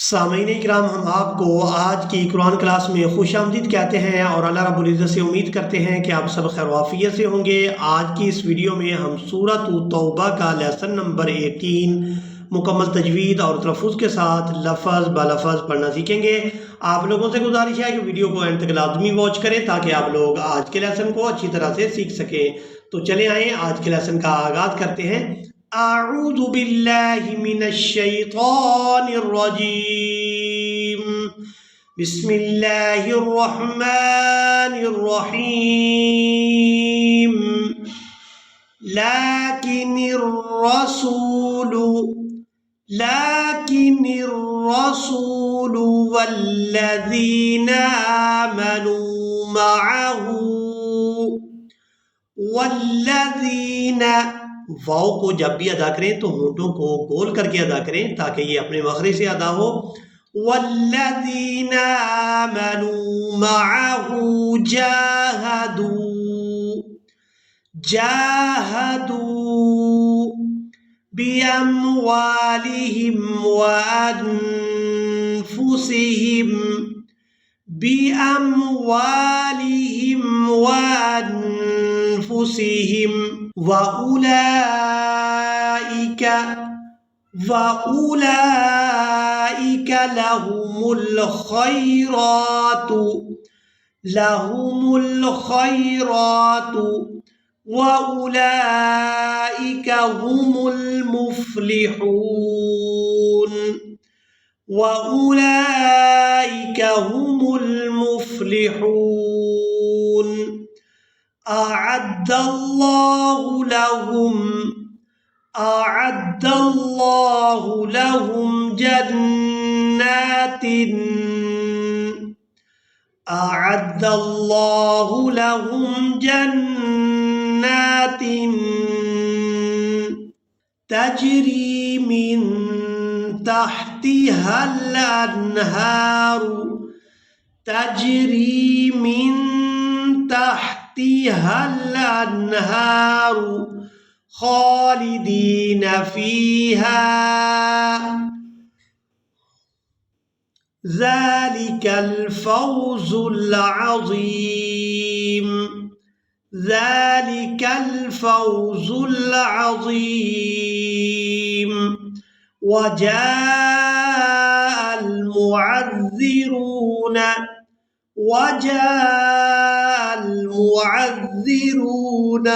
سامعین اکرام، ہم آپ کو آج کی قرآن کلاس میں خوش آمدید کہتے ہیں اور اللہ رب العزت سے امید کرتے ہیں کہ آپ سب خیر و عافیت سے ہوں گے۔ آج کی اس ویڈیو میں ہم سورۃ توبہ کا لیسن نمبر 18 مکمل تجوید اور تلفظ کے ساتھ لفظ بلفظ پڑھنا سیکھیں گے۔ آپ لوگوں سے گزارش ہے کہ ویڈیو کو اینڈ تک لازمی واچ کریں تاکہ آپ لوگ آج کے لیسن کو اچھی طرح سے سیکھ سکیں۔ تو چلے آئیں، آج کے لیسن کا آغاز کرتے ہیں۔ اعوذ باللہ من الشیطان الرجیم، بسم اللہ الرحمن الرحیم۔ لیکن الرسول والذین آمنوا معه والذین، واو کو جب بھی ادا کریں تو ہونٹوں کو گول کر کے ادا کریں تاکہ یہ اپنے مخرج سے ادا ہو۔ والذین آمنوا معه جاہدوا بأموالهم وأنفسهم وأولئك لهم الخيرات وأولئك هم المفلحون۔ أعد الله لهم جنات تجري من تحتها الأنهار خالدين فيها، ذلك الفوز العظيم۔ وجاء المعذرون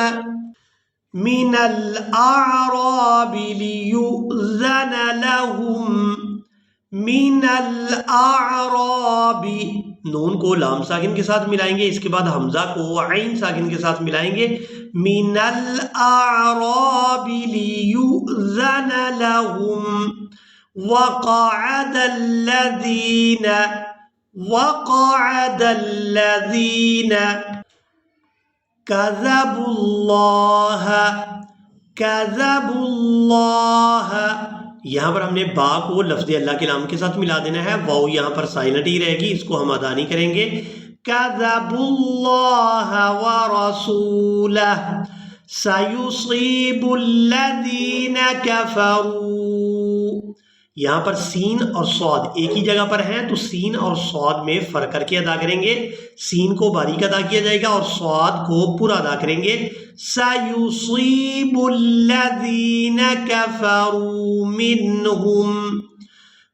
من الأعراب ليؤذن لهم، نون کو لام ساکن کے ساتھ ملائیں گے، اس کے بعد حمزہ کو عین ساکن کے ساتھ ملائیں گے۔ من الأعراب ليؤذن لهم وقعد الذين كذبوا الله، یہاں پر ہم نے با کو لفظ اللہ کے نام کے ساتھ ملا دینا ہے، واو یہاں پر سائلنٹ ہی رہے گی، اس کو ہم ادا نہیں کریں گے۔ كذبوا الله ورسوله سيصيب الذين كفروا، یہاں پر سین اور صاد ایک ہی جگہ پر ہیں تو سین اور صاد میں فرق کر کے ادا کریں گے۔ سین کو باریک ادا کیا جائے گا اور صاد کو پورا ادا کریں گے۔ سَيُصِيبُ الَّذِينَ كَفَرُوا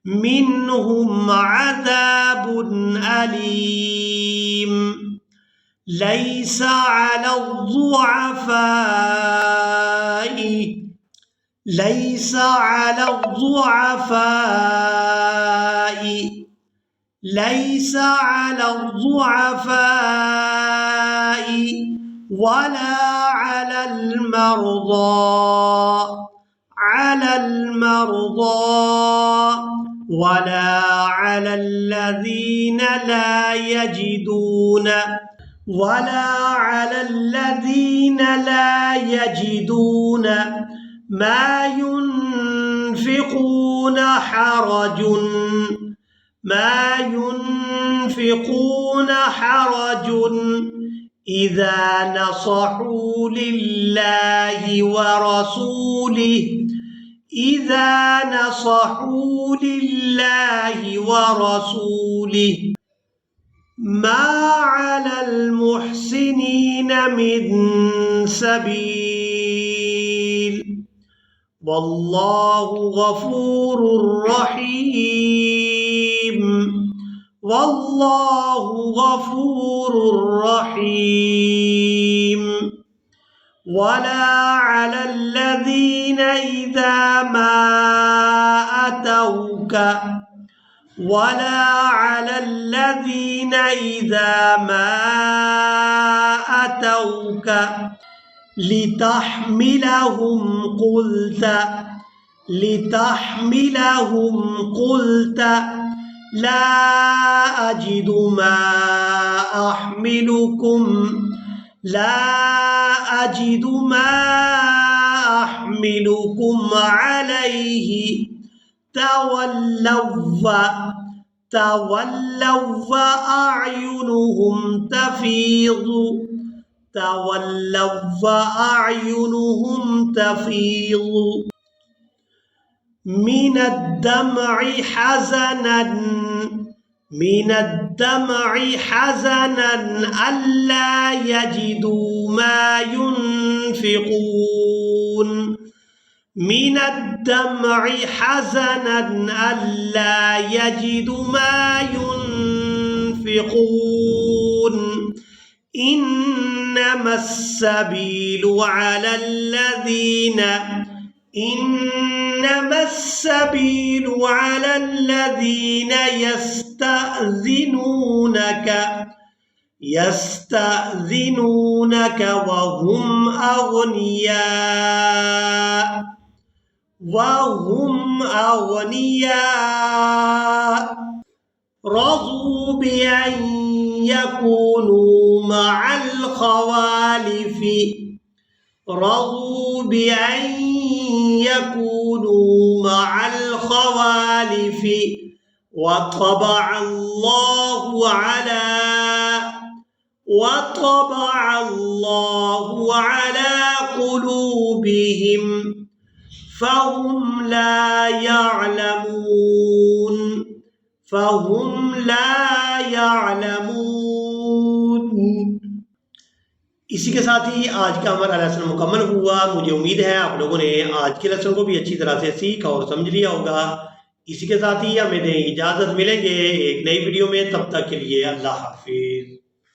منهم عذاب أليم۔ ليس على الضعفاء ولا على المرضى ولا على الذين لا يجدون ما ينفقون حرج إذا نصحوا لله ورسوله इज़ा नसहू लिल्लाहि व रसूलिहि मा अलल मुहसिनीन मिन सबील वल्लाहु गफूरुर रहीम वल्लाहु गफूरुर रहीम वला अलल्लज़ीना इज़ा मा अतौका वला अलल्लज़ीना इज़ा मा अतौका लितहमिलहुम क़ुल्त ला अजिदु मा अहमिलुकुम अलैहि तवल्लव अअयुनुहुम तफीज़ु मिन अद्दम'i हज़नन अल्ला यजिदू मा युनफ़िक़ून मिन अद्दम'i हज़नन अल्ला यजिदू मा युनफ़िक़ून इन्नमस्सबीलु अलल्लज़ीना यस्तअज़िनूनक वहुम अग़नियाँ रज़ू बिअन यकूनू मअल ख़वालिफ़ि वतबअ अल्लाहु अला क़ुलूबिहिम फ़हुम ला यअलमून। इसी के साथ ही आज का हमारा लेसन मुकम्मल हुआ। मुझे उम्मीद है आप लोगों ने आज के लेसन को भी अच्छी तरह से सीख और समझ लिया होगा। इसी के साथ ही हमें दें इजाज़त, मिलेंगे एक नई वीडियो में, तब तक के लिए अल्लाह हाफिज़।